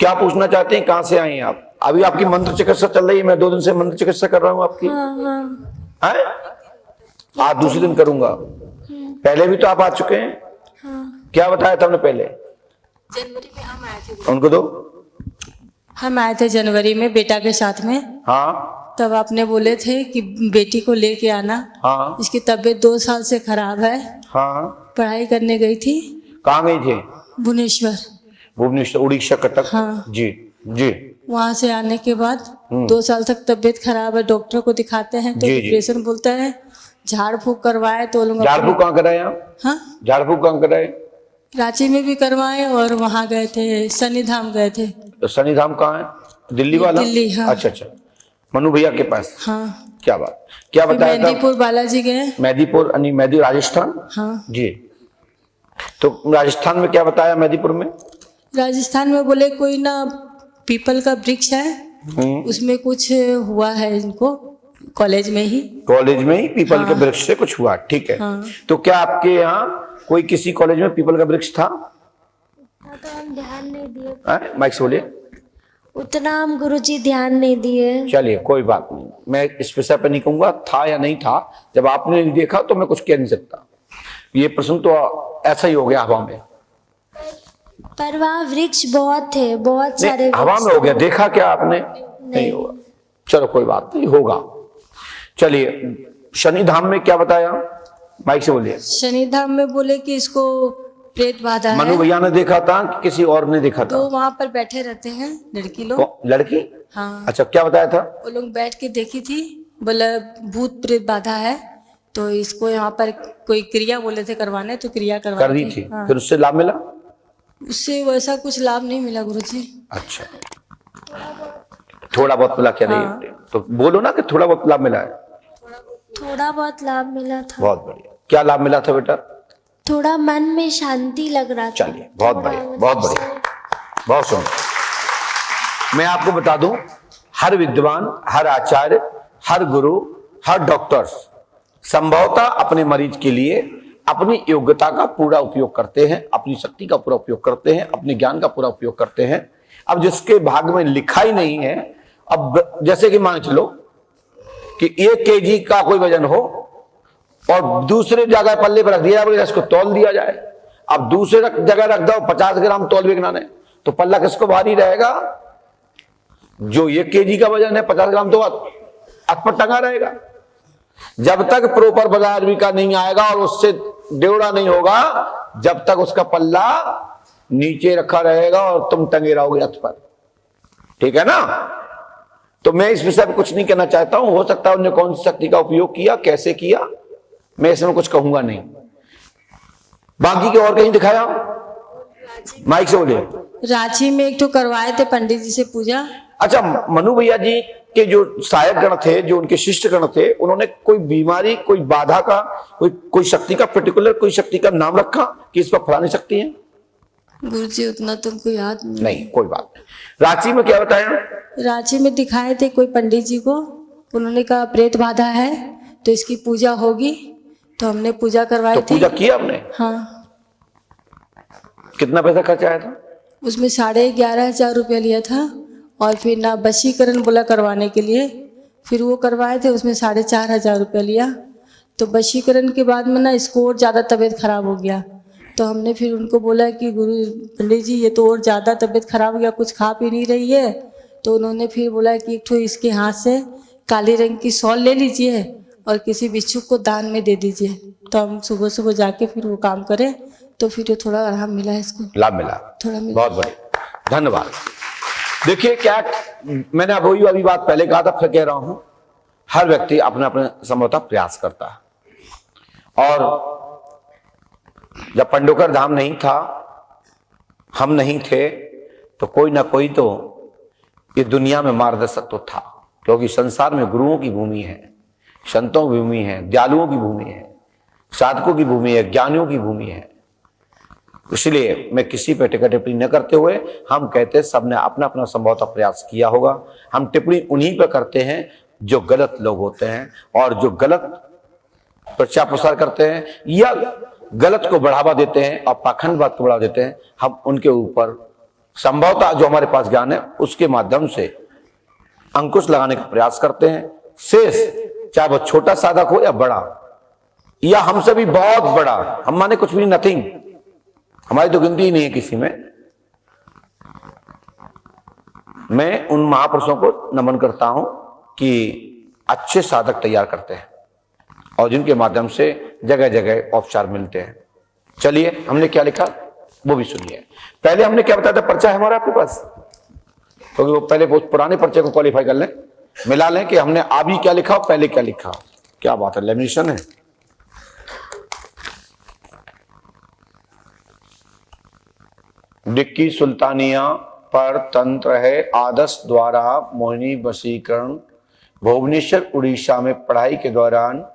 क्या पूछना चाहते हैं, कहाँ से आए हैं आप? अभी आपकी मंत्र चिकित्सा चल रही है, मैं 2 दिन से मंत्र चिकित्सा कर रहा हूँ आपकी। हैं? आज दूसरे दिन करूंगा। पहले भी तो आप आ चुके हैं। क्या बताया था हमने पहले? जनवरी में हम आए थे। उनको दो। हम आए थे जनवरी में बेटा के साथ में। हाँ तब आपने बोले थे कि बेटी को लेके आना। हाँ इसकी तबीयत 2 साल से खराब है। हाँ। पढ़ाई करने गई थी। कहाँ गई थी? भुवनेश्वर। भुवनेश्वर, उड़ीसा, कटक। हाँ जी जी। वहाँ से आने के बाद 2 साल तक तबीयत खराब है, डॉक्टर को दिखाते हैं तो जी, जी। डिप्रेशन बोलता है। झाड़ फूक करवाए तो लोग झाड़ फूक कहाँ कराए आप? हाँ झाड़ फूक कहाँ कराए? रांची में भी करवाए और वहाँ गए थे, शनिधाम गए थे। तो शनिधाम कहाँ है? दिल्ली वाला? दिल्ली, हाँ। अच्छा अच्छा, मनु भैया के पास। हाँ क्या बात, क्या फिर बताया था? मेहंदीपुर बालाजी गए। मेहंदीपुर, मेहंदी राजस्थान। हाँ जी। तो राजस्थान में क्या बताया? मेहंदीपुर में राजस्थान में बोले कोई ना पीपल का वृक्ष है, उसमें कुछ हुआ है इनको, कॉलेज में ही। कॉलेज में ही पीपल हाँ। के वृक्ष से कुछ हुआ, ठीक है। हाँ। तो क्या आपके यहाँ कोई किसी कॉलेज में पीपल का वृक्ष था? तो हम ध्यान नहीं दिए, माइक से बोलिए। उतना हम गुरुजी ध्यान नहीं दिए। चलिए कोई बात नहीं, मैं इस विषय पर नहीं कहूंगा था या नहीं था। जब आपने नहीं देखा तो मैं कुछ कह नहीं सकता। ये प्रश्न तो ऐसा ही हो गया हवा में। पर वहाँ वृक्ष बहुत थे, बहुत सारे हवा वृक्ष में हो गया, थे। देखा क्या आपने? नहीं होगा। चलो कोई बात नहीं, होगा। चलिए शनिधाम में क्या बताया? माइक से बोलिए। शनिधाम में बोले कि इसको प्रेत बाधा मनु है। भैया ने देखा था कि किसी और ने देखा था? तो वहाँ पर बैठे रहते हैं लड़की लोग। लड़की? हाँ अच्छा, क्या बताया था? वो लोग बैठ के देखी थी, बोले भूत प्रेत बाधा है तो इसको यहाँ पर कोई क्रिया बोले थे करवाने, तो क्रिया कर दी थी। हाँ। फिर उससे लाभ मिला? उससे वैसा कुछ लाभ नहीं मिला गुरुजी। अच्छा, थोड़ा बहुत मिला क्या? हाँ। नहीं तो बोलो ना कि थोड़ा बहुत लाभ मिला है। थोड़ा बहुत लाभ मिला था। बहुत बढ़िया। क्या लाभ मिला था बेटा? थोड़ा मन में शांति लग रहा था। चलिए बहुत थोड़ा बढ़िया, मतलब बहुत बढ़िया, बहुत सुंदर। मैं आपको बता दूं, हर विद्वान, हर आचार्य, हर गुरु, हर डॉक्टर्स संभवतः अपने मरीज के लिए अपनी योग्यता का पूरा उपयोग करते हैं, अपनी शक्ति का पूरा उपयोग करते हैं, अपने ज्ञान का पूरा उपयोग करते हैं। अब जिसके भाग में लिखा ही नहीं है, अब जैसे कि मान चलो कि 1 kg का कोई वजन हो और दूसरे जगह पल्ले पर रख दिया जाए, इसको तौल दिया जाए। अब दूसरे जगह रख दो 50 ग्राम तौल विज्ञान है, तो पल्ला किसको भारी रहेगा? जो 1 kg का वजन है, 50 ग्राम तो अत पर टंगा रहेगा। जब तक प्रॉपर बाजार भी का नहीं आएगा और उससे डेवड़ा नहीं होगा, जब तक उसका पल्ला नीचे रखा रहेगा और तुम टंगे रहोगे अत पर। ठीक है ना? तो मैं इस विषय पर कुछ नहीं कहना चाहता हूं। हो सकता है उन्होंने कौन सी शक्ति का उपयोग किया, कैसे किया, मैं इसमें कुछ कहूंगा नहीं। बाकी के और कहीं दिखाया? माइक से बोलिए। रांची में एक तो करवाए थे पंडित जी से पूजा। अच्छा, मनु भैया जी के जो सहायक गण थे, जो उनके शिष्ट गण थे, उन्होंने कोई बीमारी, कोई बाधा का, कोई शक्ति का, पर्टिकुलर कोई शक्ति का नाम रखा कि इस पर फलानी शक्ति है? गुरुजी उतना तुमको याद नहीं, कोई बात नहीं। रांची में क्या बताया? रांची में दिखाए थे कोई पंडित जी को, उन्होंने कहा प्रेत बाधा है तो इसकी पूजा होगी, तो हमने पूजा करवाई तो थी। पूजा किया आपने? हाँ। कितना पैसा खर्च आया था? उसमें 11,500 रुपया लिया था, और फिर ना वशीकरण बोला करवाने के लिए, फिर वो करवाए थे, उसमें 4,500 रुपया लिया। तो वशीकरण के बाद में ना इसको और ज़्यादा तबीयत खराब हो गया, तो हमने फिर उनको बोला कि गुरु पंडित जी ये तो और ज़्यादा तबीयत खराब हो गया, कुछ खा पी नहीं रही है। तो उन्होंने फिर बोला कि एक ठो इसके हाथ से काली रंग की शॉल ले लीजिए और किसी भिक्षुक को दान में दे दीजिए। तो हम सुबह सुबह जाके फिर वो काम करें, तो फिर ये थोड़ा आराम मिला, इसको लाभ मिला, थोड़ा मिला। बहुत बढ़िया, धन्यवाद। देखिए क्या, मैंने अभी बात पहले कहा था, फिर कह रहा हूं, हर व्यक्ति अपने अपने संभवतः प्रयास करता है। और जब पंडोकर धाम नहीं था, हम नहीं थे, तो कोई ना कोई तो ये दुनिया में मार्गदर्शक तो था, क्योंकि संसार में गुरुओं की भूमि है, संतों की भूमि है, दयालुओं की भूमि है, साधकों की भूमि है, ज्ञानियों की भूमि है। इसलिए मैं किसी पे टिप्पणी टिप्पणी न करते हुए, हम कहते सबने अपना अपना संभवतः प्रयास किया होगा। हम टिप्पणी उन्हीं पर करते हैं जो गलत लोग होते हैं, और जो गलत प्रचार प्रसार करते हैं या गलत को बढ़ावा देते हैं और पाखंडवाद को बढ़ावा देते हैं, हम उनके ऊपर संभवतः जो हमारे पास ज्ञान है उसके माध्यम से अंकुश लगाने का प्रयास करते हैं। शेष चाहे वो छोटा साधक हो या बड़ा, या हमसे भी बहुत बड़ा, हम माने कुछ भी नथिंग, हमारी तो गिनती ही नहीं है किसी में। मैं उन महापुरुषों को नमन करता हूं कि अच्छे साधक तैयार करते हैं और जिनके माध्यम से जगह जगह उपचार मिलते हैं। चलिए हमने क्या लिखा वो भी सुनिए। पहले हमने क्या बताया था, पर्चा है हमारा आपके पास, क्योंकि वो पहले बहुत पुराने पर्चे को क्वालिफाई कर लें, मिला लें कि हमने अभी क्या लिखा और पहले क्या लिखा। क्या बात है, लेमिनेशन है। डिक्की सुल्तानिया पर तंत्र है आदर्श द्वारा मोहिनी वशीकरण। भुवनेश्वर उड़ीसा में पढ़ाई के दौरान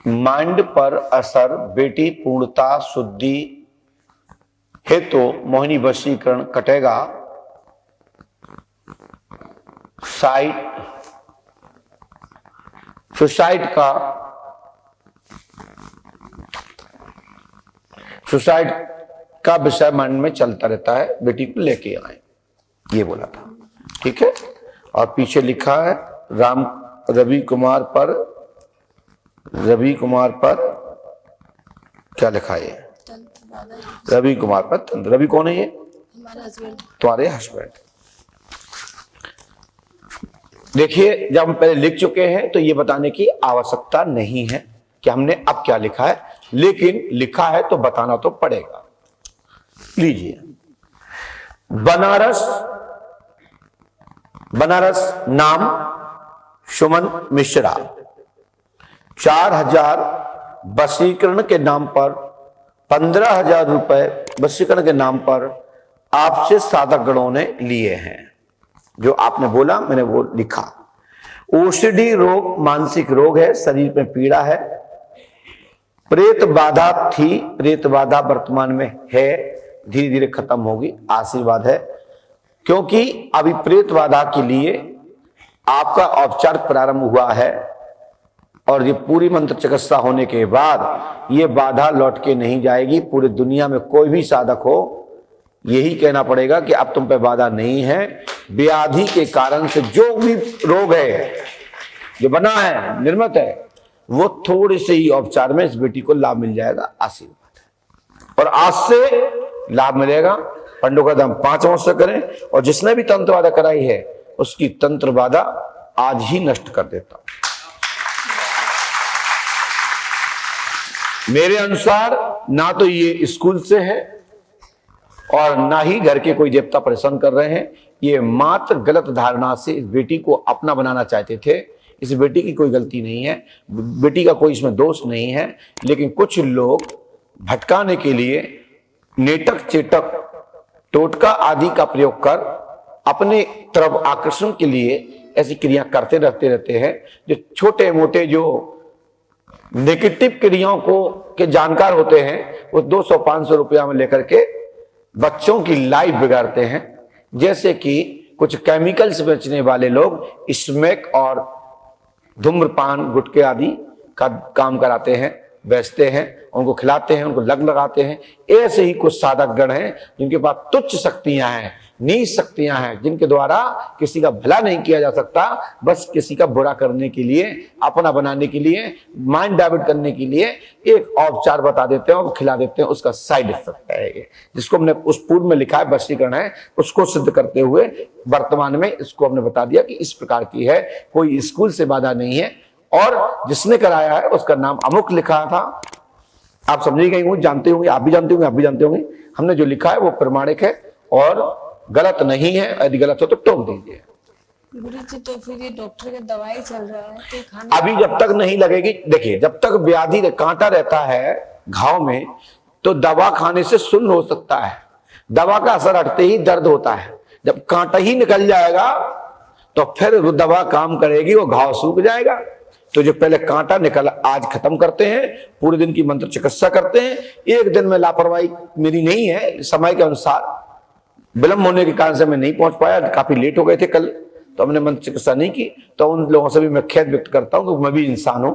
माइंड पर असर, बेटी पूर्णता शुद्धि है तो मोहिनी वशीकरण कटेगा। सुसाइड का विषय मन में चलता रहता है, बेटी को लेके आए, ये बोला था। ठीक है, और पीछे लिखा है रवि कुमार पर क्या लिखा है? रवि कुमार पर तंत्र। रवि कौन है ये? हमारा हस्बैंड। तुम्हारे हस्बैंड। देखिए, जब हम पहले लिख चुके हैं तो ये बताने की आवश्यकता नहीं है कि हमने अब क्या लिखा है, लेकिन लिखा है तो बताना तो पड़ेगा। लीजिए, बनारस नाम सुमन मिश्रा, 4000 वशीकरण के नाम पर, 15,000 रुपए वशीकरण के नाम पर आपसे साधक गणों ने लिए हैं। जो आपने बोला मैंने वो लिखा। ओसीडी रोग मानसिक रोग है, शरीर में पीड़ा है, प्रेत बाधा थी, प्रेत बाधा वर्तमान में है, धीरे धीरे खत्म होगी, आशीर्वाद है। क्योंकि अभी प्रेत बाधा के लिए आपका औपचार प्रारंभ हुआ है और ये पूरी मंत्र चिकित्सा होने के बाद ये बाधा लौट के नहीं जाएगी। पूरी दुनिया में कोई भी साधक हो यही कहना पड़ेगा कि अब तुम पे बाधा नहीं है। व्याधि के कारण से जो भी रोग है जो बना है, निर्मित है, वो थोड़े से ही उपचार में इस बेटी को लाभ मिल जाएगा, आशीर्वाद है। और आज से लाभ मिलेगा। पंडों का दाम 5 वर्ष से करें, और जिसने भी तंत्र बाधा कराई है उसकी तंत्र बाधा आज ही नष्ट कर देता। मेरे अनुसार ना तो ये स्कूल से है और ना ही घर के कोई देवता परेशान कर रहे हैं। ये मात्र गलत धारणा से इस बेटी को अपना बनाना चाहते थे। इस बेटी की कोई गलती नहीं है, बेटी का कोई इसमें दोष नहीं है, लेकिन कुछ लोग भटकाने के लिए नेटक चेटक टोटका आदि का प्रयोग कर अपने तरफ आकर्षण के लिए ऐसी क्रिया करते रहते हैं। जो छोटे मोटे जो नेगेटिव क्रियाओं को के जानकार होते हैं वो 200-500 रुपया में लेकर के बच्चों की लाइफ बिगाड़ते हैं। जैसे कि कुछ केमिकल्स बेचने वाले लोग स्मैक और धूम्रपान गुटखे आदि का काम कराते हैं, बेचते हैं, उनको खिलाते हैं, उनको लग लगाते हैं। ऐसे ही कुछ साधक गण हैं जिनके पास तुच्छ शक्तियां हैं, नीच शक्तियां हैं, जिनके द्वारा किसी का भला नहीं किया जा सकता, बस किसी का बुरा करने के लिए, अपना बनाने के लिए, माइंड डाइवर्ट करने के लिए एक औपचार बता देते हैं और खिला देते हैं। उसका साइड इफेक्ट है ये, जिसको हमने उस पूर्व में लिखा है वशीकरण है, उसको सिद्ध करते हुए वर्तमान में इसको हमने बता दिया कि इस प्रकार की है, कोई स्कूल से बाधा नहीं है। और जिसने कराया है उसका नाम अमुक लिखा था, आप समझ गए होंगे, जानते होंगे, आप भी जानते होंगे, आप भी जानते होंगे। हमने जो लिखा है वो प्रमाणिक है और गलत नहीं है। यदि गलत हो तो टोक दीजिए। गुरुजी, तो फिर ये डॉक्टर का दवाई चल रहा है तो खाना अभी जब तक नहीं लगेगी, देखिए जब तक व्याधि कांटा रहता है घाव में तो दवा खाने से सुन्न हो सकता है। दवा का असर हटते ही दर्द होता है। जब कांटा ही निकल जाएगा तो फिर वो दवा काम करेगी, वो घाव सूख जाएगा। तो जो पहले कांटा निकल आज खत्म करते हैं, पूरे दिन की मंत्र चिकित्सा करते हैं। एक दिन में लापरवाही मेरी नहीं है, समय के अनुसार विलंब होने के कारण से मैं नहीं पहुंच पाया, काफी लेट हो गए थे कल, तो हमने मंत्र चिकित्सा नहीं की। तो उन लोगों से भी मैं खेद व्यक्त करता हूं कि मैं भी इंसान हूं,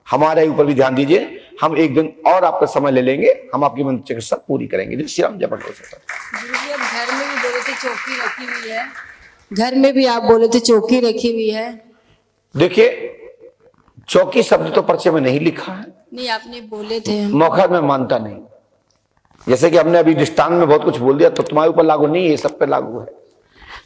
हमारे ऊपर भी ध्यान दीजिए। हम एक दिन और आपका समय ले लेंगे, हम आपकी मन चिकित्सा पूरी करेंगे। जय श्री राम, जय भगवान। गुरुजी, अब घर में भी बोले थे चौकी रखी हुई है, घर में भी आप बोले थे चौकी रखी हुई है। देखिए, चौकी शब्द तो पर्चे में नहीं लिखा है, नहीं आपने बोले थे। मौका मैं मानता नहीं। जैसे कि हमने अभी दृष्टांत में बहुत कुछ बोल दिया, तो तुम्हारे ऊपर लागू नहीं है, सब पे लागू है।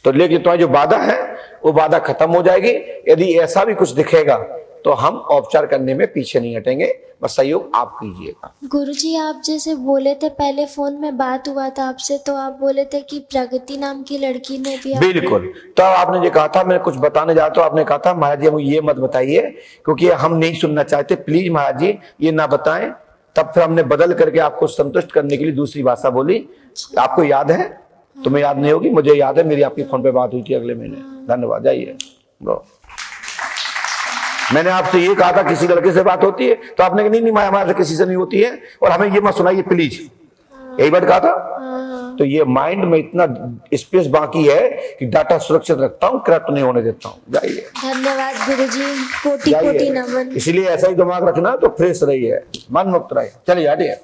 तो लेकिन तुम्हारी जो वादा है वो वादा खत्म हो जाएगी। यदि ऐसा भी कुछ दिखेगा तो हम औपचार करने में पीछे नहीं हटेंगे, बस सहयोग आप कीजिएगा। गुरुजी, आप जैसे बोले थे पहले फोन में बात हुआ था आपसे, तो आप बोले थे कि प्रगति नाम की लड़की ने भी बिल्कुल, तो आपने जो कहा था, मैं कुछ बताने जाता हूं, आपने कहा था महाराज जी मुझे ये मत बताइए क्योंकि हम नहीं सुनना चाहते, प्लीज महाराज जी ये ना बताएं। तब फिर हमने बदल करके आपको संतुष्ट करने के लिए दूसरी भाषा बोली। आपको याद है? तुम्हें याद नहीं होगी, मुझे याद है, मेरी आपकी फोन पे बात हुई थी अगले महीने। धन्यवाद। जाइए। मैंने आपसे ये कहा था किसी लड़के से बात होती है, तो आपने कहा नहीं माया हमारे से किसी से नहीं होती है, और हमें ये मत सुनाइए प्लीज, यही बात कहा था। तो ये माइंड में इतना स्पेस बाकी है कि डाटा सुरक्षित रखता हूँ, करप्ट नहीं होने देता हूँ। जाइए। धन्यवाद गुरुजी, कोटि कोटि नमन। इसलिए ऐसा ही दिमाग रखना, तो फ्रेश रहिए, मन मुक्त रहिए। चलिए हटिए।